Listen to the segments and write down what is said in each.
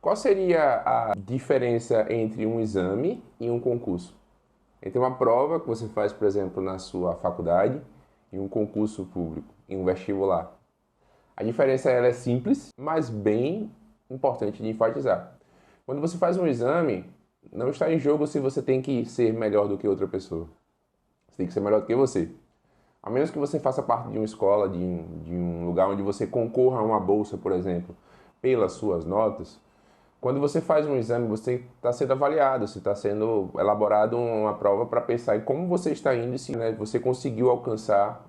Qual seria a diferença entre um exame e um concurso? Entre uma prova que você faz, por exemplo, na sua faculdade e um concurso público, em um vestibular. A diferença ela é simples, mas bem importante de enfatizar. Quando você faz um exame, não está em jogo se você tem que ser melhor do que outra pessoa. Você tem que ser melhor do que você. A menos que você faça parte de uma escola, de um lugar onde você concorra a uma bolsa, por exemplo, pelas suas notas. Quando você faz um exame, você está sendo avaliado, você está sendo elaborado uma prova para pensar em como você está indo e se você conseguiu alcançar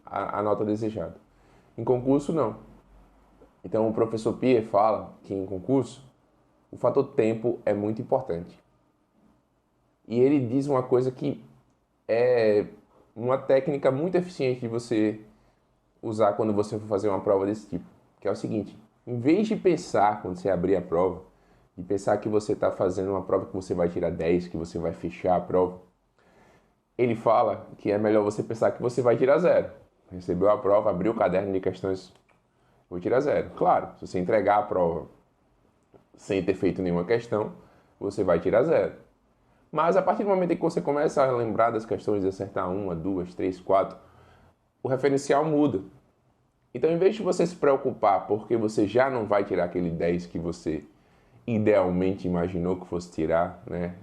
a nota desejada. Em concurso, não. Então, o professor Pierre fala que em concurso, o fator tempo é muito importante. E ele diz uma coisa que é uma técnica muito eficiente de você usar quando você for fazer uma prova desse tipo, que é o seguinte: em vez de pensar, quando você abrir a prova, de pensar que você está fazendo uma prova que você vai tirar 10, que você vai fechar a prova, ele fala que é melhor você pensar que você vai tirar 0. Recebeu a prova, abriu o caderno de questões, vou tirar 0. Claro, se você entregar a prova sem ter feito nenhuma questão, você vai tirar 0. Mas a partir do momento em que você começa a lembrar das questões, de acertar uma, duas, três, quatro, o referencial muda. Então, em vez de você se preocupar porque você já não vai tirar aquele 10 que você idealmente imaginou que fosse tirar, né,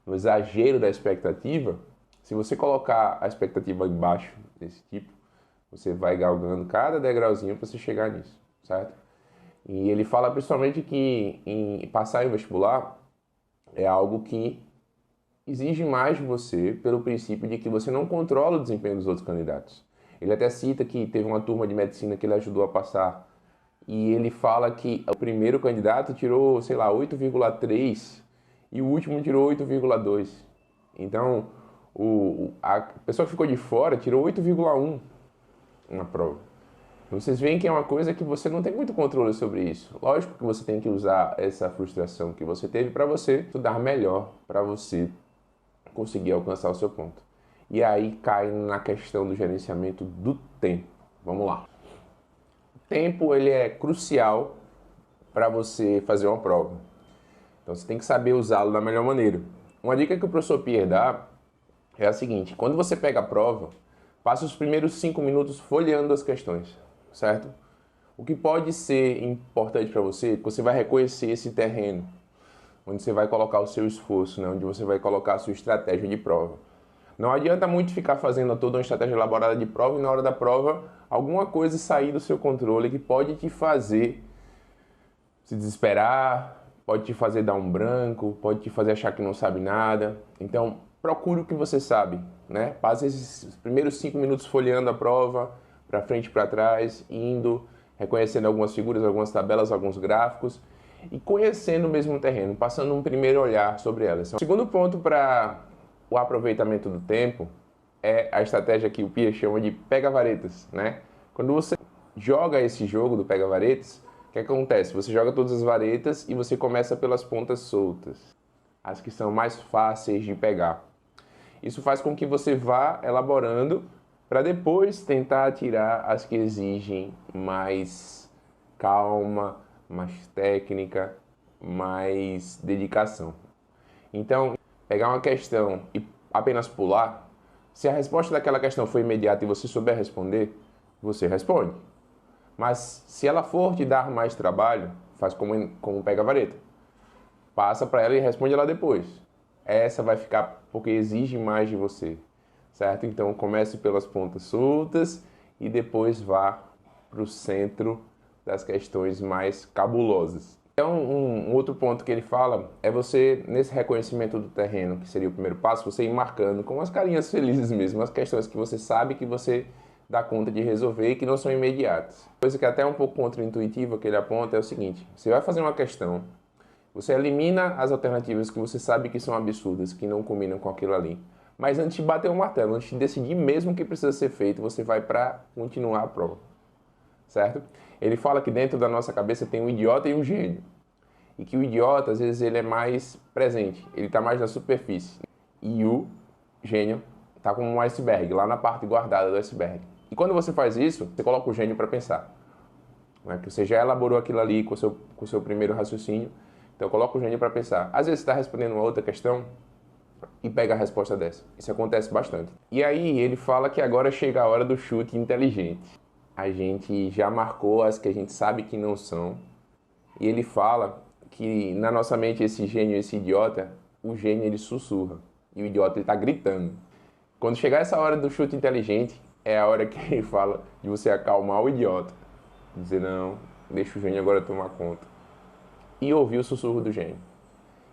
no exagero da expectativa, se você colocar a expectativa embaixo desse tipo, você vai galgando cada degrauzinho para você chegar nisso, certo? E ele fala principalmente que em passar em vestibular é algo que exige mais de você pelo princípio de que você não controla o desempenho dos outros candidatos. Ele até cita que teve uma turma de medicina que ele ajudou a passar e ele fala que o primeiro candidato tirou, sei lá, 8,3 e o último tirou 8,2. Então, a pessoa que ficou de fora tirou 8,1 na prova. Então, vocês veem que é uma coisa que você não tem muito controle sobre isso. Lógico que você tem que usar essa frustração que você teve para você estudar melhor, para você conseguir alcançar o seu ponto. E aí cai na questão do gerenciamento do tempo. Vamos lá. O tempo ele é crucial para você fazer uma prova. Então você tem que saber usá-lo da melhor maneira. Uma dica que o professor Pierre dá é a seguinte: quando você pega a prova, passe os primeiros 5 minutos folheando as questões, certo? O que pode ser importante para você é que você vai reconhecer esse terreno, onde você vai colocar o seu esforço, né? Onde você vai colocar a sua estratégia de prova. Não adianta muito ficar fazendo toda uma estratégia elaborada de prova e na hora da prova alguma coisa sair do seu controle que pode te fazer se desesperar, pode te fazer dar um branco, pode te fazer achar que não sabe nada. Então, procure o que você sabe, né? Passe esses primeiros 5 minutos folheando a prova, para frente e para trás, indo, reconhecendo algumas figuras, algumas tabelas, alguns gráficos e conhecendo o mesmo terreno, passando um primeiro olhar sobre elas. O segundo ponto para o aproveitamento do tempo é a estratégia que o Pia chama de pega-varetas, né? Quando você joga esse jogo do pega-varetas, o que acontece? Você joga todas as varetas e você começa pelas pontas soltas, as que são mais fáceis de pegar. Isso faz com que você vá elaborando para depois tentar tirar as que exigem mais calma, mais técnica, mais dedicação. Então, pegar uma questão e apenas pular, se a resposta daquela questão for imediata e você souber responder, você responde. Mas se ela for te dar mais trabalho, faz como pega a vareta. Passa para ela e responde ela depois. Essa vai ficar porque exige mais de você, certo? Então comece pelas pontas soltas e depois vá para o centro das questões mais cabulosas. Então um outro ponto que ele fala é você, nesse reconhecimento do terreno, que seria o primeiro passo, você ir marcando com as carinhas felizes mesmo, as questões que você sabe que você dá conta de resolver e que não são imediatas. Coisa que até é um pouco contra-intuitiva que ele aponta é o seguinte: você vai fazer uma questão, você elimina as alternativas que você sabe que são absurdas, que não combinam com aquilo ali. Mas antes de bater o martelo, antes de decidir mesmo o que precisa ser feito, você vai para continuar a prova, certo? Ele fala que dentro da nossa cabeça tem um idiota e um gênio. E que o idiota, às vezes, ele é mais presente, ele está mais na superfície. E o gênio está como um iceberg, lá na parte guardada do iceberg. E quando você faz isso, você coloca o gênio para pensar. né? Que você já elaborou aquilo ali com o seu primeiro raciocínio. Então coloca o gênio para pensar. Às vezes você está respondendo uma outra questão e pega a resposta dessa. Isso acontece bastante. E aí ele fala que agora chega a hora do chute inteligente. A gente já marcou as que a gente sabe que não são. E ele fala que na nossa mente esse gênio, esse idiota, o gênio ele sussurra e o idiota ele está gritando. Quando chegar essa hora do chute inteligente, é a hora que ele fala de você acalmar o idiota. Dizer, não, deixa o gênio agora tomar conta. E ouvir o sussurro do gênio.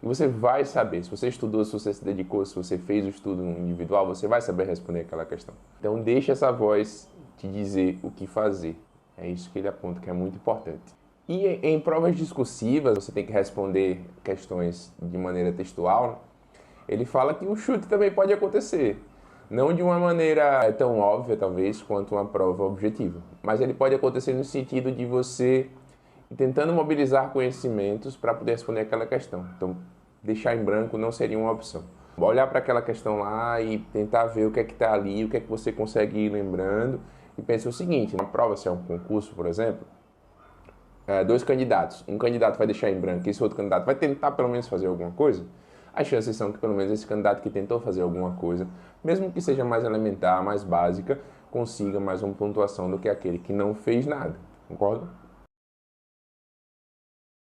E você vai saber, se você estudou, se você se dedicou, se você fez o estudo individual, você vai saber responder aquela questão. Então deixa essa voz te dizer o que fazer. É isso que ele aponta, que é muito importante. E em provas discursivas, você tem que responder questões de maneira textual, né? Ele fala que o chute também pode acontecer. Não de uma maneira tão óbvia, talvez, quanto uma prova objetiva. Mas ele pode acontecer no sentido de você tentando mobilizar conhecimentos para poder responder aquela questão. Então, deixar em branco não seria uma opção. Olhar para aquela questão lá e tentar ver o que é que está ali, o que é que você consegue ir lembrando. E pense o seguinte, na prova, se é um concurso, por exemplo, dois candidatos. Um candidato vai deixar em branco e esse outro candidato vai tentar pelo menos fazer alguma coisa. As chances são que pelo menos esse candidato que tentou fazer alguma coisa, mesmo que seja mais elementar, mais básica, consiga mais uma pontuação do que aquele que não fez nada. Concorda?